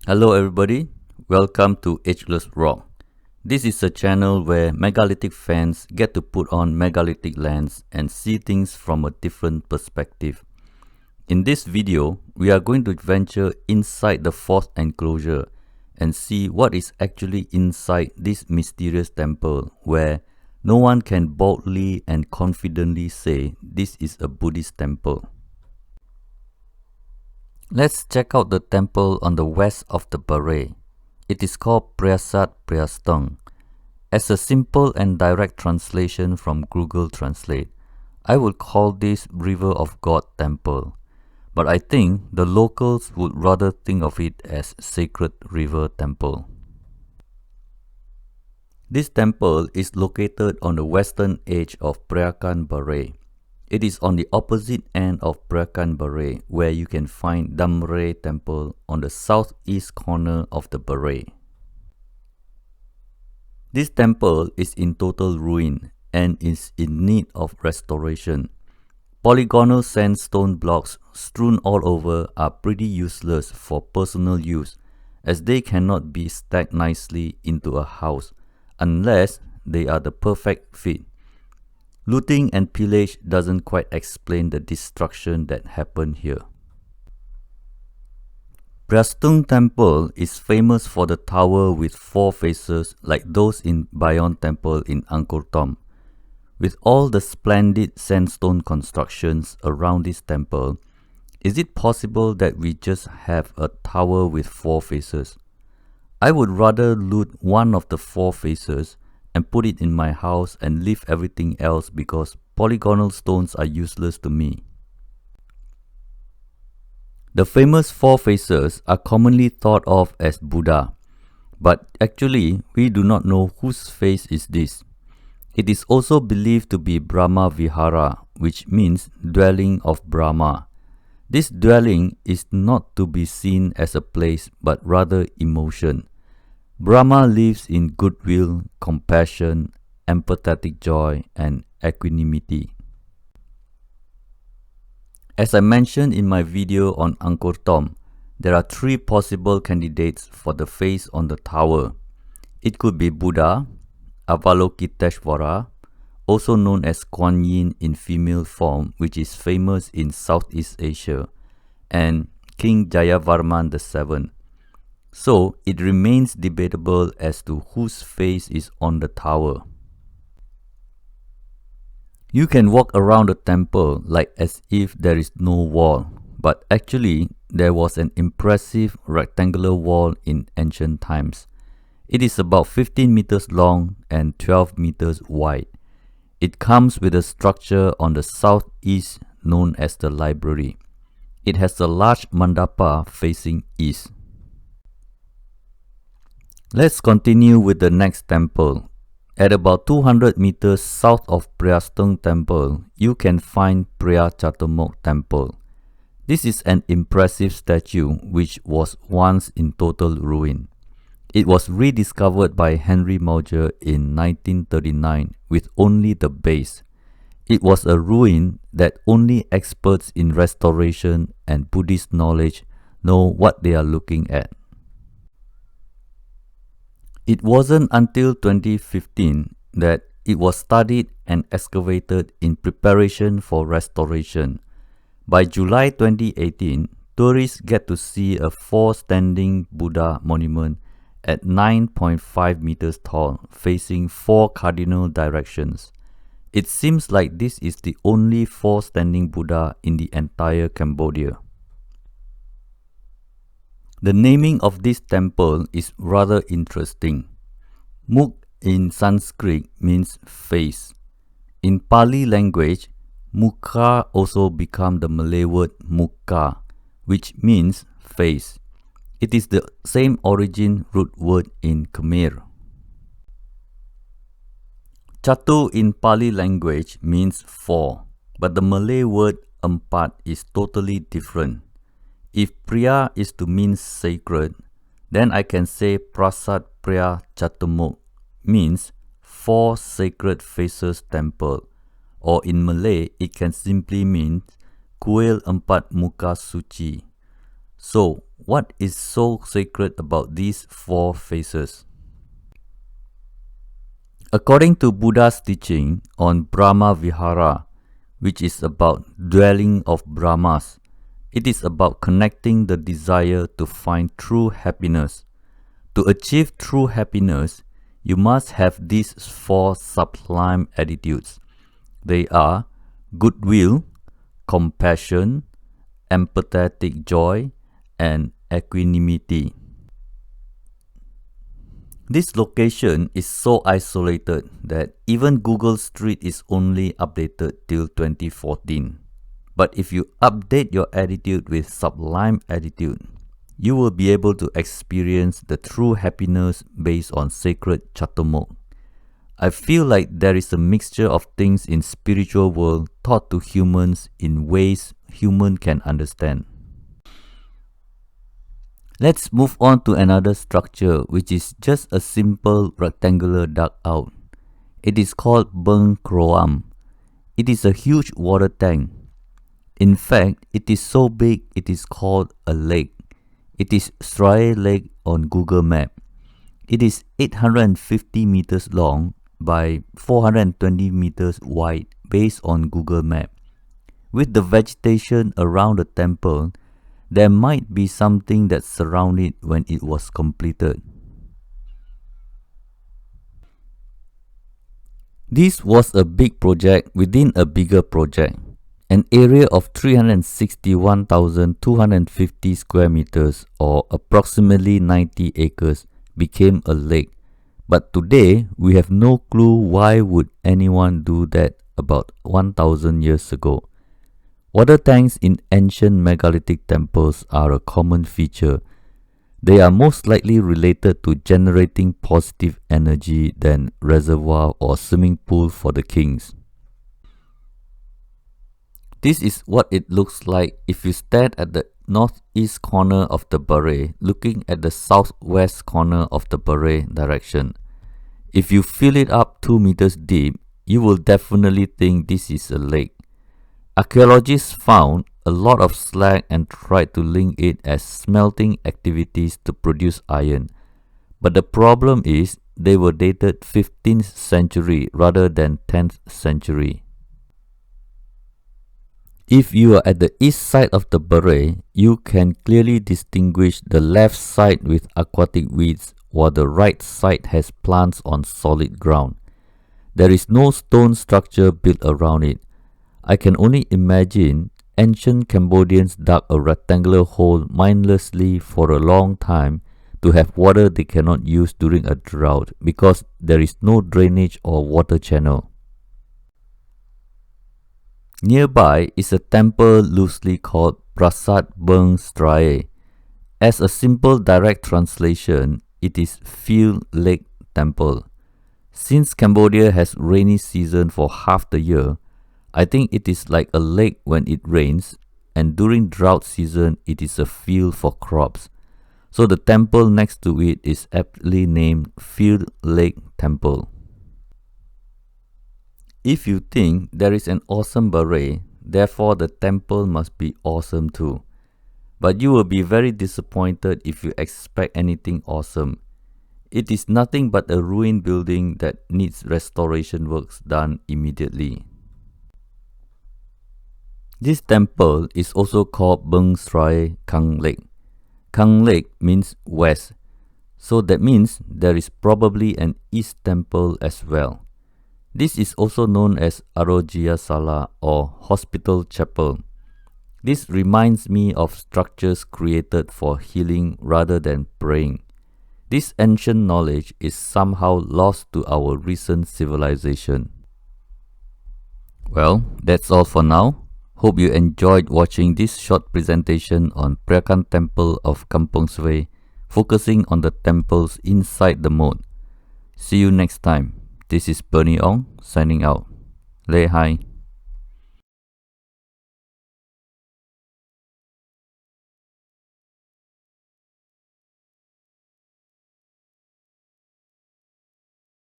Hello everybody, welcome to Ageless Rock. This is a channel where megalithic fans get to put on megalithic lens and see things from a different perspective. In this video, we are going to venture inside the fourth enclosure and see what is actually inside this mysterious temple where no one can boldly and confidently say this is a Buddhist temple. Let's check out the temple on the west of the Preah. It is called Preah. As a simple and direct translation from Google Translate, I would call this River of God Temple, but I think the locals would rather think of it as Sacred River Temple. This temple is located on the western edge of Preah. It is on the opposite end of Preah, where you can find Damre Temple on the southeast corner of the Preah. This temple is in total ruin and is in need of restoration. Polygonal sandstone blocks strewn all over are pretty useless for personal use, as they cannot be stacked nicely into a house unless they are the perfect fit. Looting and pillage doesn't quite explain the destruction that happened here. Preah Temple is famous for the tower with 4 faces like those in Bayon Temple in Angkor Thom. With all the splendid sandstone constructions around this temple, is it possible that we just have a tower with 4 faces? I would rather loot one of the 4 faces and put it in my house and leave everything else because polygonal stones are useless to me. The famous 4 faces are commonly thought of as Buddha, but actually we do not know whose face is this. It is also believed to be Brahma Vihara, which means dwelling of Brahma. This dwelling is not to be seen as a place but rather emotion. Brahma lives in goodwill, compassion, empathetic joy, and equanimity. As I mentioned in my video on Angkor Thom, there are 3 possible candidates for the face on the tower. It could be Buddha, Avalokiteshvara, also known as Kuan Yin in female form, which is famous in Southeast Asia, and King Jayavarman VII. So it remains debatable as to whose face is on the tower. You can walk around the temple like as if there is no wall, but actually there was an impressive rectangular wall in ancient times. It is about 15 meters long and 12 meters wide. It comes with a structure on the southeast known as the library. It has a large mandapa facing east. Let's continue with the next temple. At about 200 meters south of Preah Temple, you can find Preah Temple. This is an impressive statue which was once in total ruin. It was rediscovered by Henry Mauger in 1939 with only the base. It was a ruin that only experts in restoration and Buddhist knowledge know what they are looking at. It wasn't until 2015 that it was studied and excavated in preparation for restoration. By July 2018, tourists get to see a 4-standing Buddha monument at 9.5 meters tall, facing 4 cardinal directions. It seems like this is the only 4-standing Buddha in the entire Cambodia. The naming of this temple is rather interesting. Mukh in Sanskrit means face. In Pali language, mukha also became the Malay word mukha, which means face. It is the same origin root word in Khmer. Chatu in Pali language means 4, but the Malay word empat is totally different. If Preah is to mean sacred, then I can say Prasat Preah Chatumuk means 4 sacred faces temple, or in Malay it can simply mean Kuil Empat Muka Suci. So, what is so sacred about these four faces? According to Buddha's teaching on Brahma Vihara, which is about dwelling of Brahmas, it is about connecting the desire to find true happiness. To achieve true happiness, you must have these four sublime attitudes. They are goodwill, compassion, empathetic joy, and equanimity. This location is so isolated that even Google Street is only updated till 2014. But if you update your attitude with sublime attitude, you will be able to experience the true happiness based on sacred Chaturmukh. I feel like there is a mixture of things in spiritual world taught to humans in ways human can understand. Let's move on to another structure which is just a simple rectangular dugout. It is called Beng Kroam. It is a huge water tank. In fact, it is so big it is called a lake. It is Svay Lake on Google Map. It is 850 meters long by 420 meters wide based on Google Map. With the vegetation around the temple, there might be something that surrounded it when it was completed. This was a big project within a bigger project. An area of 361,250 square meters or approximately 90 acres became a lake. But today, we have no clue why would anyone do that about 1,000 years ago. Water tanks in ancient megalithic temples are a common feature. They are most likely related to generating positive energy than reservoir or swimming pool for the kings. This is what it looks like if you stand at the northeast corner of the Preah, looking at the southwest corner of the Preah direction. If you fill it up 2 meters deep, you will definitely think this is a lake. Archaeologists found a lot of slag and tried to link it as smelting activities to produce iron. But the problem is they were dated 15th century rather than 10th century. If you are at the east side of the Preah, you can clearly distinguish the left side with aquatic weeds while the right side has plants on solid ground. There is no stone structure built around it. I can only imagine ancient Cambodians dug a rectangular hole mindlessly for a long time to have water they cannot use during a drought because there is no drainage or water channel. Nearby is a temple loosely called Prasat Beng Svay. As a simple direct translation, it is Field Lake Temple. Since Cambodia has rainy season for half the year, I think it is like a lake when it rains, and during drought season it is a field for crops. So the temple next to it is aptly named Field Lake Temple. If you think there is an awesome Preah, therefore the temple must be awesome too. But you will be very disappointed if you expect anything awesome. It is nothing but a ruined building that needs restoration works done immediately. This temple is also called Beng Svay Kang Lake. Kang Lake means west, so that means there is probably an east temple as well. This is also known as Arogya Sala or Hospital Chapel. This reminds me of structures created for healing rather than praying. This ancient knowledge is somehow lost to our recent civilization. Well, that's all for now. Hope you enjoyed watching this short presentation on Preah Temple of Kampong Svay, focusing on the temples inside the moat. See you next time. This is Bernie Ong signing out. Leh Hai.